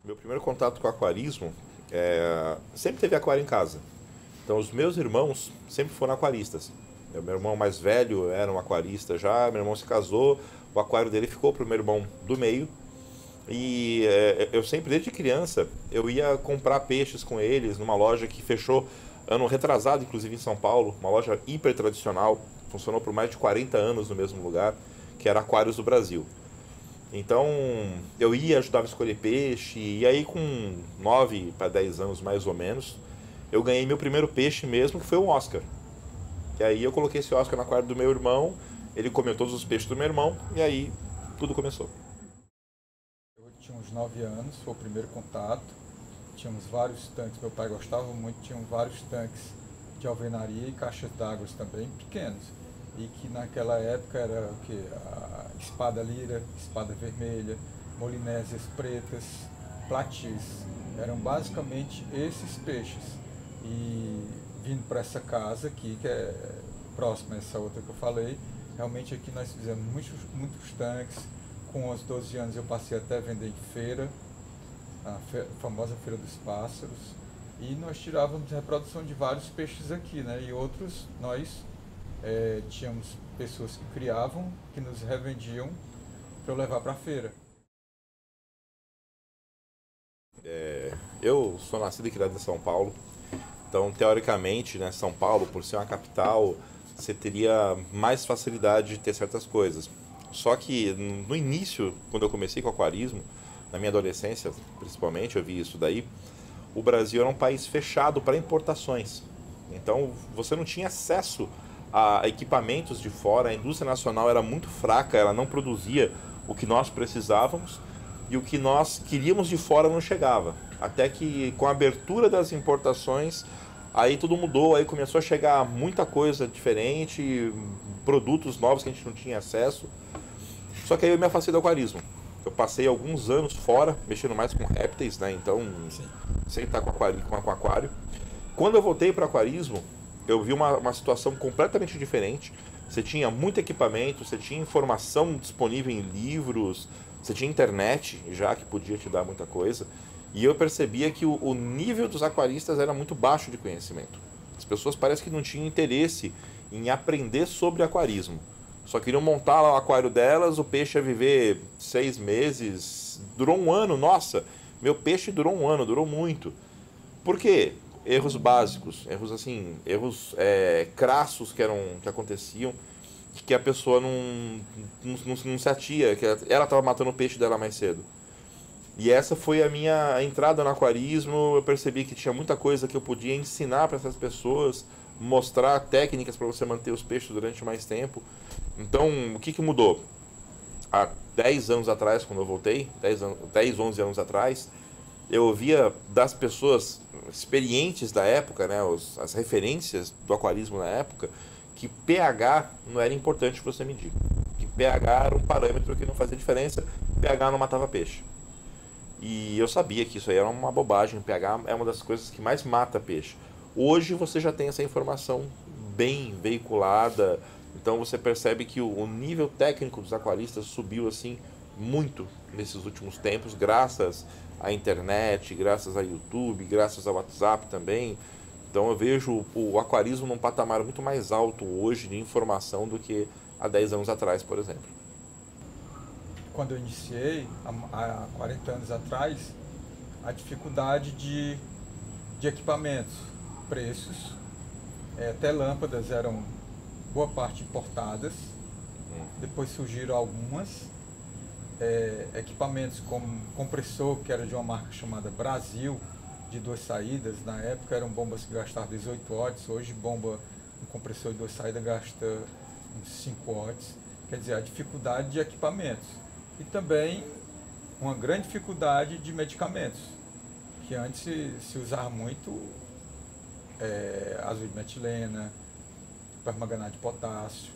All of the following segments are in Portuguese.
Meu primeiro contato com aquarismo sempre teve aquário em casa. Então os meus irmãos sempre foram aquaristas. Meu irmão mais velho era um aquarista já, meu irmão se casou, o aquário dele ficou para o meu irmão do meio. E eu sempre, desde criança, eu ia comprar peixes com eles numa loja que fechou ano retrasado, inclusive em São Paulo, uma loja hiper tradicional, funcionou por mais de 40 anos no mesmo lugar, que era Aquários do Brasil. Então eu ia, ajudava a escolher peixe, e aí com 9 para 10 anos mais ou menos, eu ganhei meu primeiro peixe mesmo, que foi um Oscar. E aí eu coloquei esse Oscar no aquário do meu irmão, ele comeu todos os peixes do meu irmão, e aí tudo começou. Eu tinha uns 9 anos, foi o primeiro contato. Tínhamos vários tanques, meu pai gostava muito, tinham vários tanques de alvenaria e caixas d'água também, pequenos. E que naquela época era o que? A espada lira, espada vermelha, molinésias pretas, platis. Eram basicamente esses peixes. E vindo para essa casa aqui, que é próxima a essa outra que eu falei, realmente aqui nós fizemos muitos tanques. Com os 12 anos eu passei até a vender em feira, a famosa Feira dos Pássaros, e nós tirávamos reprodução de vários peixes aqui, né? E outros nós tínhamos pessoas que criavam, que nos revendiam para eu levar para a feira. Eu sou nascido e criado em São Paulo, então teoricamente, né, São Paulo, por ser uma capital, você teria mais facilidade de ter certas coisas. Só que no início, quando eu comecei com o aquarismo, na minha adolescência principalmente, eu vi isso daí, o Brasil era um país fechado para importações. Então você não tinha acesso a equipamentos de fora, a indústria nacional era muito fraca, ela não produzia o que nós precisávamos e o que nós queríamos de fora não chegava. Até que com a abertura das importações, aí tudo mudou, aí começou a chegar muita coisa diferente, produtos novos que a gente não tinha acesso. Só que aí eu me afastei do aquarismo. Eu passei alguns anos fora, mexendo mais com répteis, né? Então, Sim. sem estar com aquário. Quando eu voltei para o aquarismo, eu vi uma situação completamente diferente. Você tinha muito equipamento, você tinha informação disponível em livros, você tinha internet já que podia te dar muita coisa. E eu percebia que o nível dos aquaristas era muito baixo de conhecimento. As pessoas parecem que não tinham interesse em aprender sobre aquarismo. Só queriam montar lá o aquário delas, o peixe ia viver 6 meses, durou um ano, nossa, meu peixe durou um ano, durou muito. Por quê? Erros básicos, erros assim, erros crassos que aconteciam, que a pessoa não se atia, que ela estava matando o peixe dela mais cedo. E essa foi a minha entrada no aquarismo. Eu percebi que tinha muita coisa que eu podia ensinar para essas pessoas, mostrar técnicas para você manter os peixes durante mais tempo. Então, o que mudou? Há 10 anos atrás, quando eu voltei, 10 11 anos atrás, eu ouvia das pessoas experientes da época, né, as referências do aquarismo na época, que pH não era importante você medir. Que pH era um parâmetro que não fazia diferença, pH não matava peixe. E eu sabia que isso aí era uma bobagem, o pH é uma das coisas que mais mata peixe. Hoje você já tem essa informação bem veiculada, então você percebe que o nível técnico dos aquaristas subiu assim muito nesses últimos tempos, graças à internet, graças a YouTube, graças ao WhatsApp também. Então eu vejo o aquarismo num patamar muito mais alto hoje de informação do que há 10 anos atrás, por exemplo. Quando eu iniciei, há 40 anos atrás, a dificuldade de equipamentos, preços, até lâmpadas eram boa parte importadas, depois surgiram algumas, equipamentos como compressor, que era de uma marca chamada Brasil, de duas saídas, na época eram bombas que gastavam 18 watts, hoje bomba, um compressor de duas saídas gasta uns 5 watts, quer dizer, a dificuldade de equipamentos. E também uma grande dificuldade de medicamentos, que antes se usava muito azul de metilena, permanganato de potássio,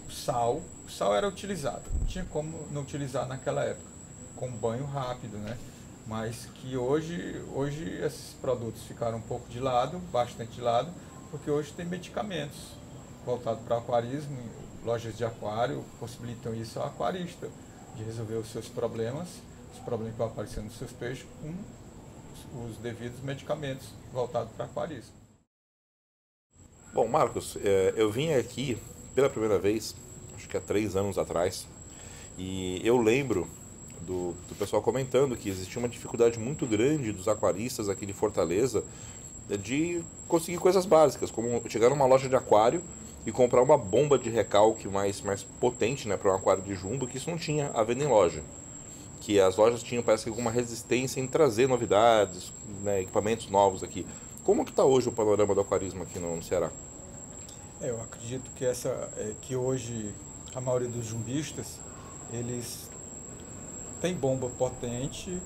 o sal era utilizado, não tinha como não utilizar naquela época, com banho rápido, né? Mas que hoje esses produtos ficaram um pouco de lado, bastante de lado, porque hoje tem medicamentos voltados para aquarismo, lojas de aquário possibilitam isso ao aquarista, de resolver os seus problemas os problemas que vão aparecendo nos seus peixes com os devidos medicamentos voltados para aquarismo. Bom, Marcos, eu vim aqui pela primeira vez, acho que há 3 anos atrás, e eu lembro do pessoal comentando que existia uma dificuldade muito grande dos aquaristas aqui de Fortaleza de conseguir coisas básicas, como chegar numa loja de aquário e comprar uma bomba de recalque mais potente, né, para um aquário de jumbo, que isso não tinha à venda em loja. Que as lojas tinham, parece que, alguma resistência em trazer novidades, né, equipamentos novos aqui. Como que está hoje o panorama do aquarismo aqui no Ceará? Eu acredito que que hoje a maioria dos jumbistas, eles têm bomba potente,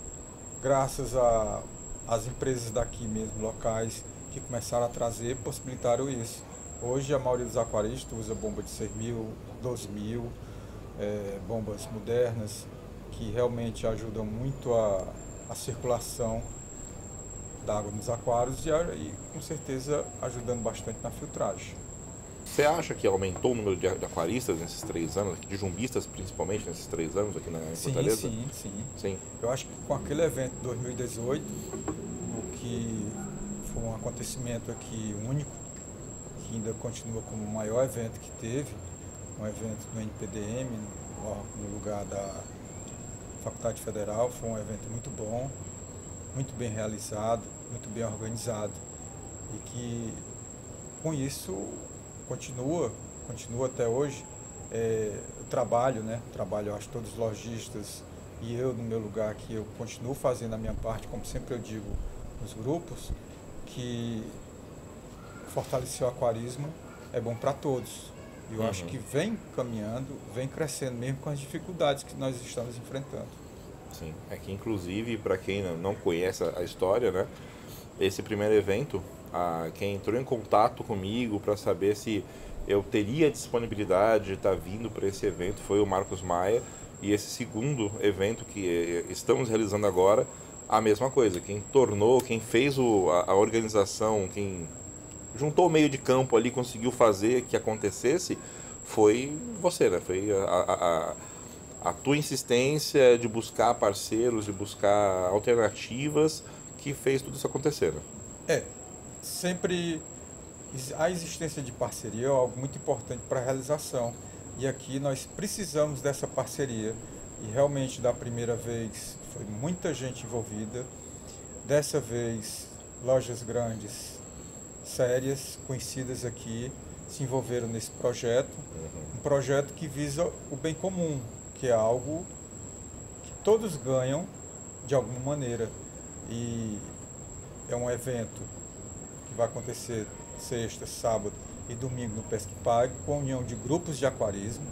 graças às empresas daqui mesmo, locais, que começaram a trazer, possibilitaram isso. Hoje a maioria dos aquaristas usa bomba de 6.000, 12.000, bombas modernas, que realmente ajudam muito a circulação da água nos aquários e com certeza ajudando bastante na filtragem. Você acha que aumentou o número de aquaristas nesses 3 anos, de jumbistas principalmente nesses 3 anos aqui em Fortaleza? Sim. Eu acho que com aquele evento de 2018, o que foi um acontecimento aqui único, que ainda continua como o maior evento que teve, um evento no NPDM, no lugar da Faculdade Federal, foi um evento muito bom, muito bem realizado, muito bem organizado e que com isso continua até hoje o trabalho, né? Eu acho que todos os lojistas e eu no meu lugar aqui, eu continuo fazendo a minha parte, como sempre eu digo nos grupos, que fortalecer o aquarismo é bom para todos. E eu acho que vem caminhando, vem crescendo mesmo com as dificuldades que nós estamos enfrentando. Sim, é que inclusive, para quem não conhece a história, né? Esse primeiro evento, quem entrou em contato comigo para saber se eu teria disponibilidade de estar vindo para esse evento foi o Marcos Maia. E esse segundo evento que estamos realizando agora, a mesma coisa. Quem fez a organização, quem juntou o meio de campo ali, conseguiu fazer que acontecesse, foi você, né? Foi a tua insistência de buscar parceiros, de buscar alternativas que fez tudo isso acontecer, né? Sempre a existência de parceria é algo muito importante para a realização. E aqui nós precisamos dessa parceria. E realmente, da primeira vez, foi muita gente envolvida. Dessa vez, lojas grandes, sérias, conhecidas aqui, se envolveram nesse projeto. Um projeto que visa o bem comum, que é algo que todos ganham de alguma maneira. E é um evento que vai acontecer sexta, sábado e domingo no Pesque Pague, com a união de grupos de aquarismo,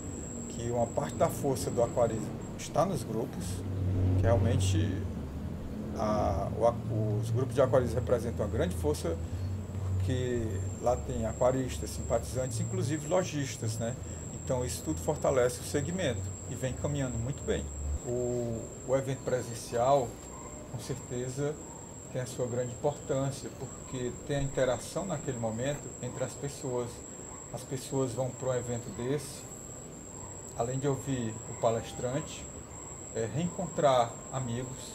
que uma parte da força do aquarismo está nos grupos, que realmente os grupos de aquarismo representam uma grande força, porque lá tem aquaristas, simpatizantes, inclusive lojistas, né? Então isso tudo fortalece o segmento e vem caminhando muito bem. O evento presencial, com certeza, tem a sua grande importância, porque tem a interação naquele momento entre as pessoas. As pessoas vão para um evento desse, além de ouvir o palestrante, reencontrar amigos,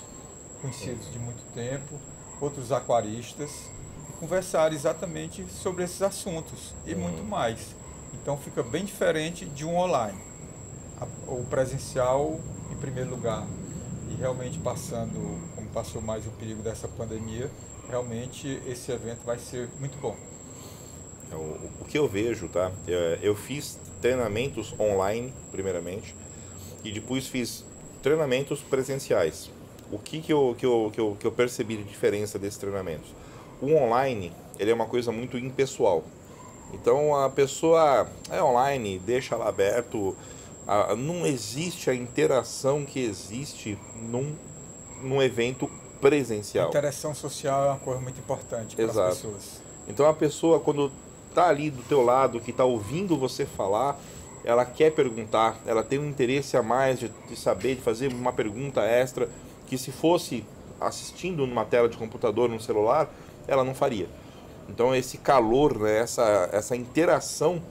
conhecidos de muito tempo, outros aquaristas, e conversar exatamente sobre esses assuntos e muito mais. Então fica bem diferente de um online. O presencial, em primeiro lugar, e realmente como passou mais o perigo dessa pandemia, realmente esse evento vai ser muito bom. O que eu vejo, tá? Eu fiz treinamentos online, primeiramente, e depois fiz treinamentos presenciais. O que eu percebi de diferença desses treinamentos? O online, ele é uma coisa muito impessoal. Então a pessoa é online, deixa lá aberto, não existe a interação que existe num evento presencial. A interação social é uma coisa muito importante para as pessoas. Então a pessoa, quando está ali do teu lado, que está ouvindo você falar, ela quer perguntar, ela tem um interesse a mais de saber, de fazer uma pergunta extra, que se fosse assistindo numa tela de computador, num celular, ela não faria. Então esse calor, né, essa interação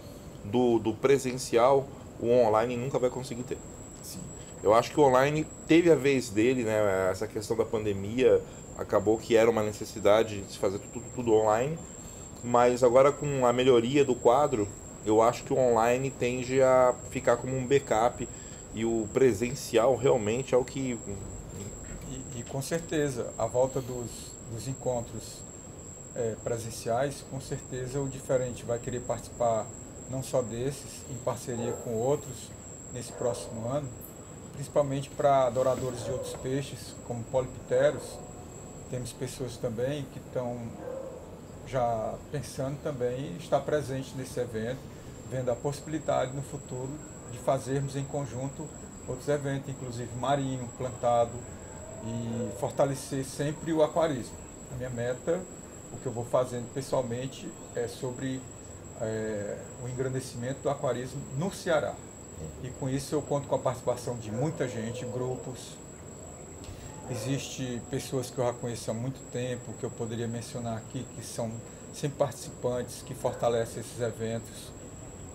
do presencial, o online nunca vai conseguir ter. Sim. Eu acho que o online teve a vez dele, né? Essa questão da pandemia acabou que era uma necessidade de se fazer tudo online, mas agora com a melhoria do quadro, eu acho que o online tende a ficar como um backup e o presencial realmente é o que. E com certeza, a volta dos encontros presenciais, com certeza o diferente vai querer participar não só desses, em parceria com outros nesse próximo ano, principalmente para adoradores de outros peixes, como polipteros. Temos pessoas também que estão já pensando também em estar presente nesse evento, vendo a possibilidade no futuro de fazermos em conjunto outros eventos, inclusive marinho, plantado, e fortalecer sempre o aquarismo. A minha meta, o que eu vou fazendo pessoalmente, é sobre o engrandecimento do aquarismo no Ceará. E com isso eu conto com a participação de muita gente, grupos. Existem pessoas que eu já conheço há muito tempo, que eu poderia mencionar aqui, que são sempre participantes, que fortalecem esses eventos.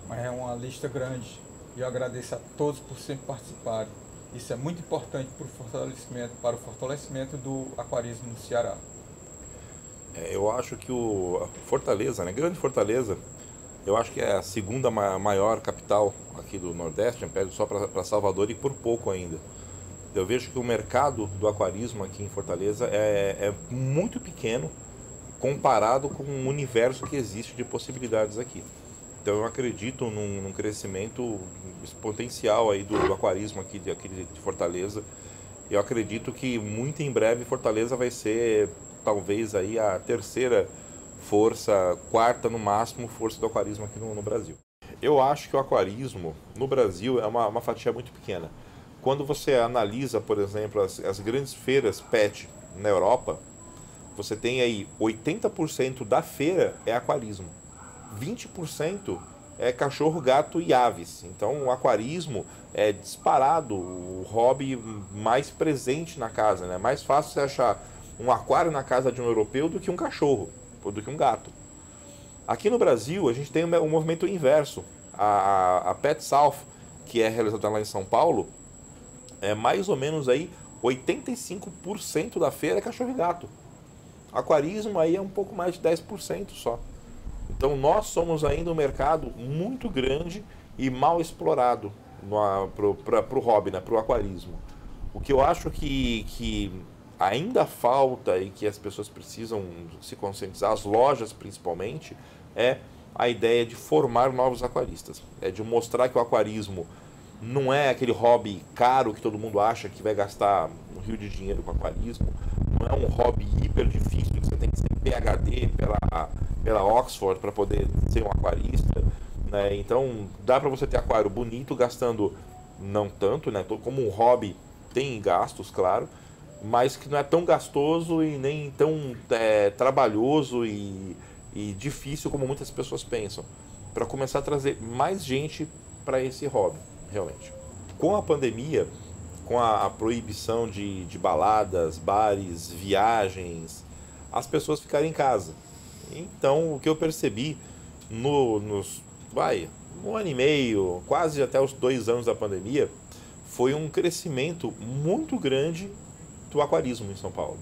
Mas é uma lista grande e eu agradeço a todos por sempre participarem. Isso é muito importante para o fortalecimento do aquarismo no Ceará. Eu acho que o Fortaleza, né? Grande Fortaleza, eu acho que é a segunda maior capital aqui do Nordeste, perde só para Salvador e por pouco ainda. Eu vejo que o mercado do aquarismo aqui em Fortaleza é muito pequeno comparado com o universo que existe de possibilidades aqui. Então eu acredito num crescimento exponencial aí do aquarismo aqui de Fortaleza. Eu acredito que muito em breve Fortaleza vai ser talvez aí a terceira força, quarta no máximo força do aquarismo aqui no Brasil. Eu acho que o aquarismo no Brasil é uma fatia muito pequena. Quando você analisa, por exemplo, as grandes feiras PET na Europa, você tem aí 80% da feira é aquarismo, 20% é cachorro, gato e aves. Então o aquarismo é disparado o hobby mais presente na casa, né? É mais fácil você achar um aquário na casa de um europeu do que um cachorro, ou do que um gato. Aqui no Brasil a gente tem um movimento inverso. A Pet South, que é realizada lá em São Paulo, é mais ou menos aí 85% da feira é cachorro e gato. Aquarismo aí é um pouco mais de 10% só. Então nós somos ainda um mercado muito grande e mal explorado para o hobby, né, para o aquarismo. O que eu acho que ainda falta e que as pessoas precisam se conscientizar, as lojas principalmente, é a ideia de formar novos aquaristas. É de mostrar que o aquarismo não é aquele hobby caro que todo mundo acha que vai gastar um rio de dinheiro com aquarismo. Não é um hobby hiper difícil que você tem que ser PhD pela Oxford para poder ser um aquarista. Né? Então dá para você ter aquário bonito gastando não tanto, né? Como um hobby tem gastos, claro, mas que não é tão gastoso e nem tão trabalhoso e difícil como muitas pessoas pensam. Para começar a trazer mais gente para esse hobby, realmente. Com a pandemia, com a proibição de baladas, bares, viagens, as pessoas ficaram em casa. Então, o que eu percebi um ano e meio, quase até os 2 anos da pandemia, foi um crescimento muito grande do aquarismo em São Paulo.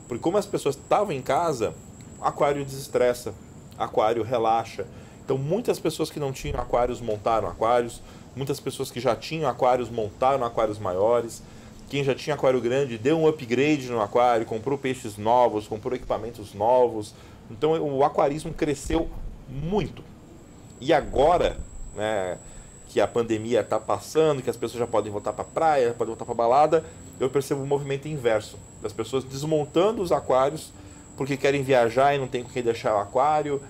Porque como as pessoas estavam em casa, aquário desestressa, aquário relaxa. Então muitas pessoas que não tinham aquários montaram aquários, muitas pessoas que já tinham aquários montaram aquários maiores. Quem já tinha aquário grande deu um upgrade no aquário, comprou peixes novos, comprou equipamentos novos. Então o aquarismo cresceu muito. E agora, né, que a pandemia está passando, que as pessoas já podem voltar para a praia, podem voltar para a balada, eu percebo um movimento inverso, das pessoas desmontando os aquários porque querem viajar e não tem com quem deixar o aquário,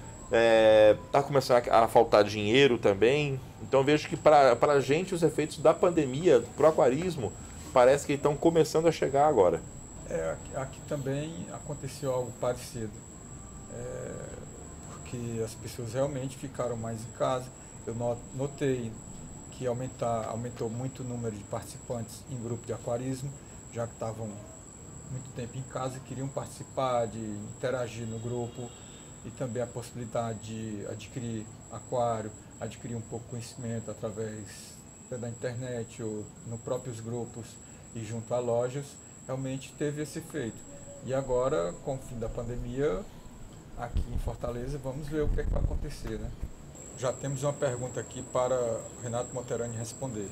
está começando a faltar dinheiro também. Então eu vejo que para a gente os efeitos da pandemia para o aquarismo parece que estão começando a chegar agora. Aqui também aconteceu algo parecido, porque as pessoas realmente ficaram mais em casa. Eu notei que aumentou muito o número de participantes em grupo de aquarismo, já que estavam muito tempo em casa e queriam participar, de interagir no grupo, e também a possibilidade de adquirir aquário, adquirir um pouco de conhecimento através pela internet ou nos próprios grupos e junto a lojas, realmente teve esse efeito. E agora, com o fim da pandemia, aqui em Fortaleza, vamos ver o que é que vai acontecer, né? Já temos uma pergunta aqui para o Renato Monterani responder,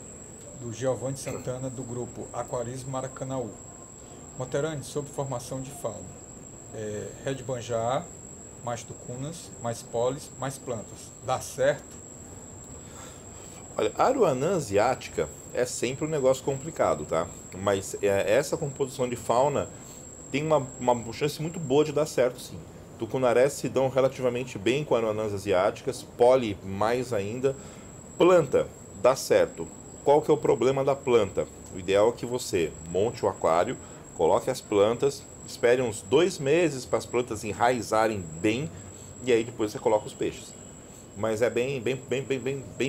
do Giovanni Santana, do grupo Aquarismo Maracanaú. Monterani, sobre formação de fauna. Red Banjar, mais tucunas, mais polis, mais plantas. Dá certo? Olha, a aruanã asiática é sempre um negócio complicado, tá? Mas essa composição de fauna tem uma chance muito boa de dar certo, sim. Tucunarés se dão relativamente bem com aruanãs asiáticas, poli mais ainda. Planta, dá certo. Qual que é o problema da planta? O ideal é que você monte o aquário, coloque as plantas, espere uns 2 meses para as plantas enraizarem bem e aí depois você coloca os peixes. Mas é bem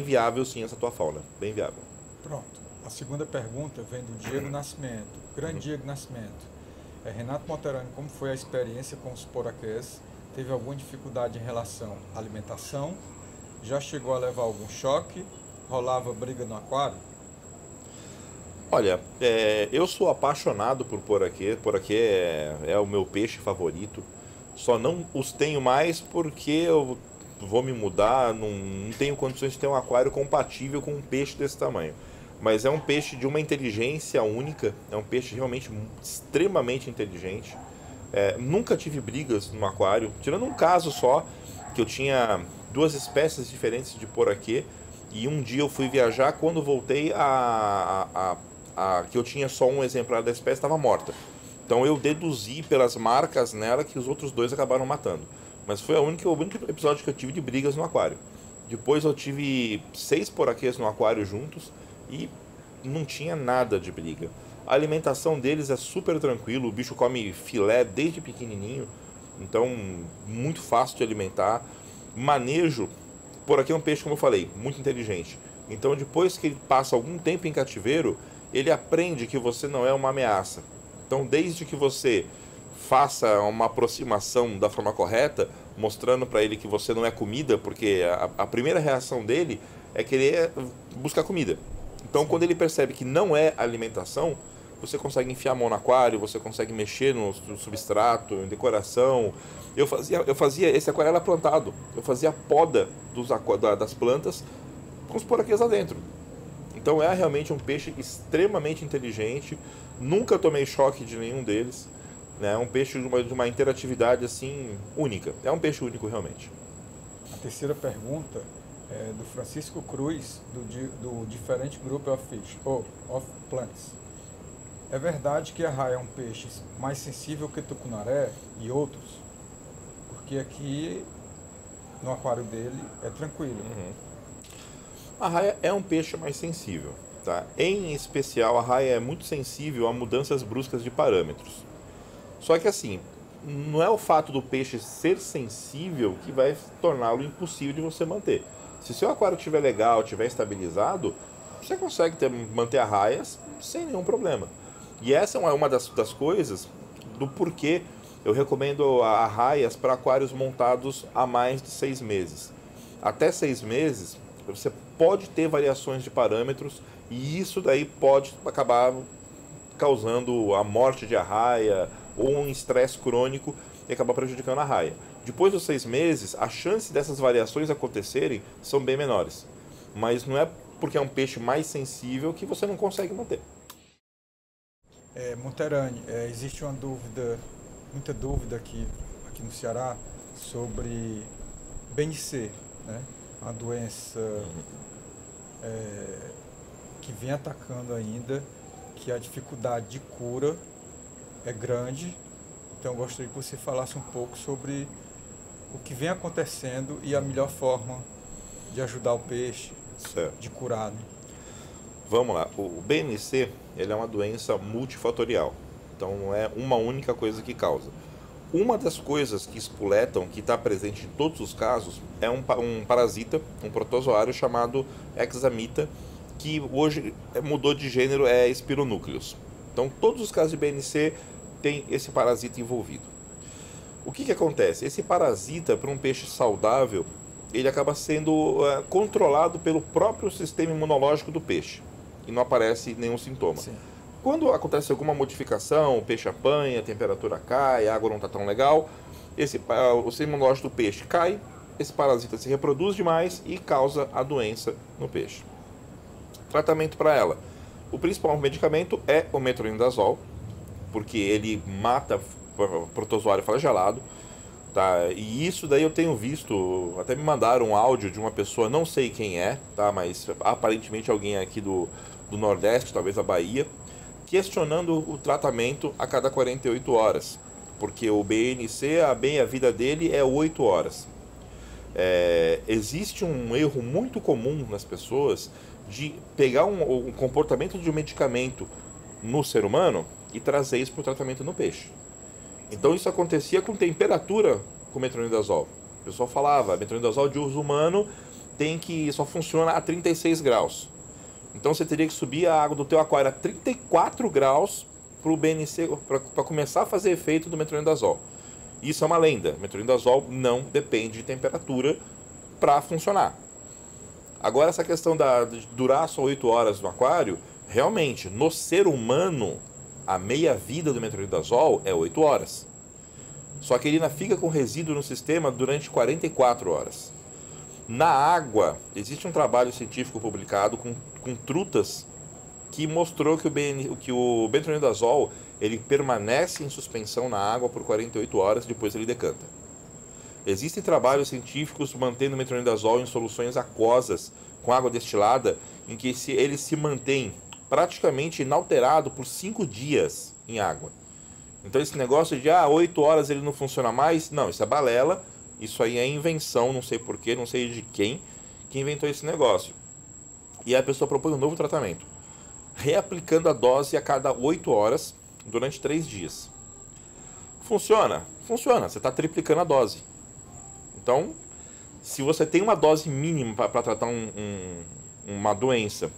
viável sim essa tua fauna, bem viável. Pronto. A segunda pergunta vem do Diego Nascimento, grande Diego Nascimento. Renato Monterani, como foi a experiência com os poraqués? Teve alguma dificuldade em relação à alimentação? Já chegou a levar algum choque? Rolava briga no aquário? Olha, eu sou apaixonado por poraquê. Poraquê é o meu peixe favorito. Só não os tenho mais porque eu vou me mudar, não tenho condições de ter um aquário compatível com um peixe desse tamanho. Mas é um peixe de uma inteligência única, é um peixe realmente extremamente inteligente. Nunca tive brigas no aquário, tirando um caso só, que eu tinha 2 espécies diferentes de poraquê, e um dia eu fui viajar, quando voltei, que eu tinha só um exemplar da espécie estava morta. Então eu deduzi pelas marcas nela que os outros 2 acabaram matando. Mas foi o único episódio que eu tive de brigas no aquário. Depois eu tive 6 poraquês no aquário juntos e não tinha nada de briga. A alimentação deles é super tranquilo, o bicho come filé desde pequenininho, então muito fácil de alimentar. Manejo, poraquê é um peixe, como eu falei, muito inteligente. Então depois que ele passa algum tempo em cativeiro, ele aprende que você não é uma ameaça. Então desde que você faça uma aproximação da forma correta, mostrando para ele que você não é comida, porque a primeira reação dele é querer buscar comida. Então, quando ele percebe que não é alimentação, você consegue enfiar a mão no aquário, você consegue mexer no substrato, em decoração. Eu fazia esse aquário era plantado, eu fazia a poda das plantas com os poraquês lá dentro. Então, é realmente um peixe extremamente inteligente. Nunca tomei choque de nenhum deles. É um peixe de uma interatividade assim única. É um peixe único realmente. A terceira pergunta é do Francisco Cruz, do Diferente Group of Fish, ou of Plants. É verdade que a raia é um peixe mais sensível que tucunaré e outros? Porque aqui no aquário dele é tranquilo. A raia é um peixe mais sensível, tá? Em especial, a raia é muito sensível a mudanças bruscas de parâmetros. Só que assim, não é o fato do peixe ser sensível que vai torná-lo impossível de você manter. Se seu aquário estiver legal, estiver estabilizado, você consegue manter a raias sem nenhum problema. E essa é uma das coisas do porquê eu recomendo a raias para aquários montados há mais de 6 meses. Até 6 meses, você pode ter variações de parâmetros e isso daí pode acabar causando a morte de arraia ou um estresse crônico e acabar prejudicando a raia. Depois dos 6 meses, a chance dessas variações acontecerem são bem menores. Mas não é porque é um peixe mais sensível que você não consegue manter. Monterani, existe uma dúvida, muita dúvida aqui no Ceará sobre BNC, né? Uma doença que vem atacando ainda, que a dificuldade de cura é grande. Então eu gostaria que você falasse um pouco sobre o que vem acontecendo e a melhor forma de ajudar o peixe, Certo. de curar, né? Vamos lá. O BNC ele é uma doença multifatorial. Então não é uma única coisa que causa. Uma das coisas que espoletam, que está presente em todos os casos, é um parasita, um protozoário chamado Hexamita, que hoje mudou de gênero, é Spironúcleus. Então todos os casos de BNC tem esse parasita envolvido. O que acontece? Esse parasita, para um peixe saudável, ele acaba sendo controlado pelo próprio sistema imunológico do peixe e não aparece nenhum sintoma. Sim. Quando acontece alguma modificação, o peixe apanha, a temperatura cai, a água não está tão legal, o sistema imunológico do peixe cai, esse parasita se reproduz demais e causa a doença no peixe. Tratamento para ela. O principal medicamento é o metronidazol, porque ele mata protozoário flagelado. Tá? E isso daí eu tenho visto, até me mandaram um áudio de uma pessoa, não sei quem é, tá? Mas aparentemente alguém aqui do Nordeste, talvez da Bahia, questionando o tratamento a cada 48 horas. Porque o BNC, a vida dele é 8 horas. Existe um erro muito comum nas pessoas de pegar um comportamento de um medicamento no ser humano e trazer isso para o tratamento no peixe. Então isso acontecia com temperatura com metronidazol. O pessoal falava, metronidazol de uso humano só funciona a 36 graus. Então você teria que subir a água do teu aquário a 34 graus para o BNC, para começar a fazer efeito do metronidazol. Isso é uma lenda. Metronidazol não depende de temperatura para funcionar. Agora essa questão de durar só 8 horas no aquário, realmente, no ser humano, a meia-vida do metronidazol é 8 horas. Só que ele ainda fica com resíduo no sistema durante 44 horas. Na água, existe um trabalho científico publicado com trutas que mostrou que o metronidazol ele permanece em suspensão na água por 48 horas, depois ele decanta. Existem trabalhos científicos mantendo o metronidazol em soluções aquosas com água destilada, em que ele se mantém praticamente inalterado por 5 dias em água. Então esse negócio de 8 horas ele não funciona mais, não, isso é balela, isso aí é invenção, não sei porquê, não sei de quem que inventou esse negócio. E aí a pessoa propõe um novo tratamento, reaplicando a dose a cada 8 horas durante 3 dias. Funciona? Funciona, você está triplicando a dose. Então, se você tem uma dose mínima para tratar uma doença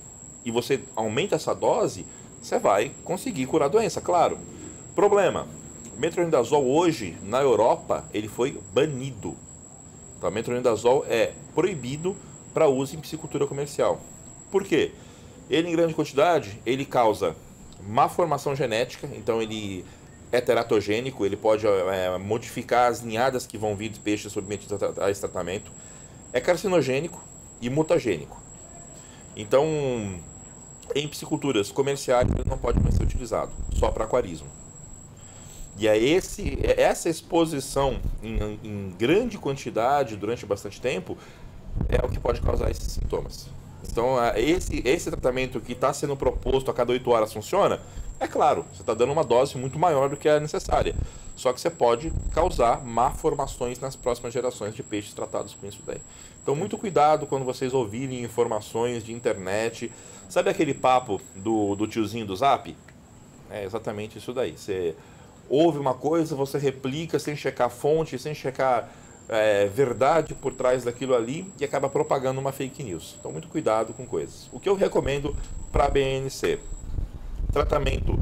e você aumenta essa dose, você vai conseguir curar a doença, claro. Problema, o metronidazol hoje, na Europa, ele foi banido. Então, o metronidazol é proibido para uso em piscicultura comercial. Por quê? Ele, em grande quantidade, ele causa má formação genética, então ele é teratogênico, ele pode modificar as ninhadas que vão vir de peixes submetidos a esse tratamento. É carcinogênico e mutagênico. Então, em pisciculturas comerciais, ele não pode mais ser utilizado, só para aquarismo. E essa exposição em grande quantidade durante bastante tempo é o que pode causar esses sintomas. Então, esse tratamento que está sendo proposto a cada 8 horas funciona? É claro, você está dando uma dose muito maior do que é necessária. Só que você pode causar malformações nas próximas gerações de peixes tratados com isso daí. Então, muito cuidado quando vocês ouvirem informações de internet. Sabe aquele papo do tiozinho do Zap? É exatamente isso daí. Você ouve uma coisa, você replica sem checar a fonte, sem checar verdade por trás daquilo ali e acaba propagando uma fake news. Então, muito cuidado com coisas. O que eu recomendo para BNC? Tratamento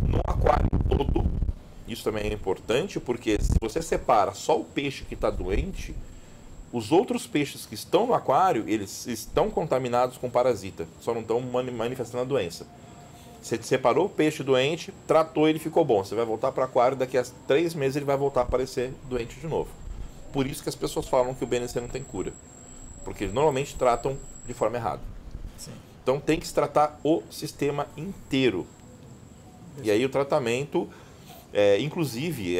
no aquário todo. Isso também é importante, porque se você separa só o peixe que está doente, os outros peixes que estão no aquário, eles estão contaminados com parasita, só não estão manifestando a doença. Você separou o peixe doente, tratou, ele ficou bom. Você vai voltar para o aquário, daqui a 3 meses ele vai voltar a aparecer doente de novo. Por isso que as pessoas falam que o BNC não tem cura, porque eles normalmente tratam de forma errada. Sim. Então tem que se tratar o sistema inteiro. E aí o tratamento, inclusive,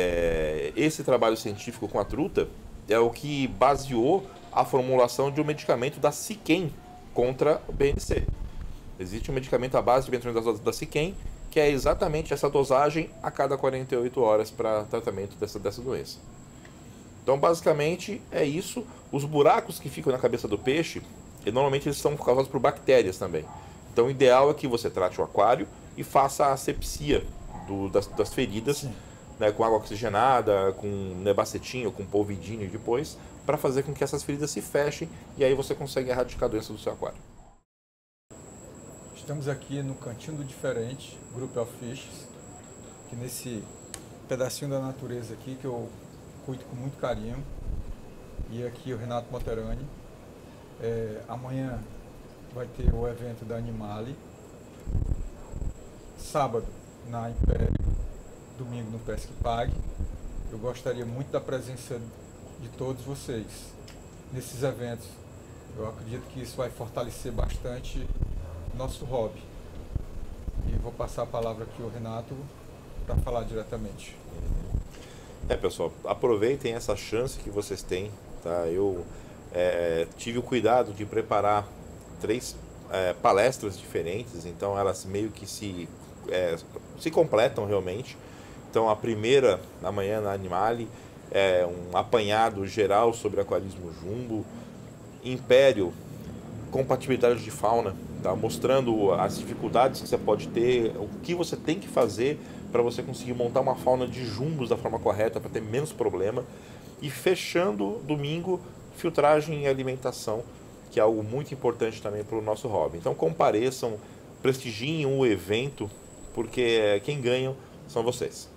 esse trabalho científico com a truta é o que baseou a formulação de um medicamento da Siquem contra o BNC. Existe um medicamento à base de metronidazol da Siquem, que é exatamente essa dosagem a cada 48 horas para tratamento dessa doença. Então, basicamente, é isso. Os buracos que ficam na cabeça do peixe, normalmente eles são causados por bactérias também. Então, o ideal é que você trate o aquário e faça a asepsia das feridas, né, com água oxigenada, com nebacetinho, com polvidinho depois, para fazer com que essas feridas se fechem e aí você consegue erradicar a doença do seu aquário. Estamos aqui no Cantinho do Diferente, Group of Fishes, que nesse pedacinho da natureza aqui que eu cuido com muito carinho. e aqui o Renato Moterani. Amanhã vai ter o evento da Animale, sábado na Império, domingo no Pesque Pague. Eu gostaria muito da presença de todos vocês nesses eventos. Eu acredito que isso vai fortalecer bastante nosso hobby. E vou passar a palavra aqui ao Renato para falar diretamente. Pessoal, aproveitem essa chance que vocês têm, tá? Eu tive o cuidado de preparar 3 palestras diferentes, então elas meio que se completam realmente. Então a primeira, amanhã na Animale, é um apanhado geral sobre aquarismo jumbo. Império, compatibilidade de fauna, tá? Mostrando as dificuldades que você pode ter, o que você tem que fazer para você conseguir montar uma fauna de jumbos da forma correta, para ter menos problema. E fechando domingo, filtragem e alimentação, que é algo muito importante também para o nosso hobby. Então compareçam, prestigiem o evento, porque quem ganha são vocês.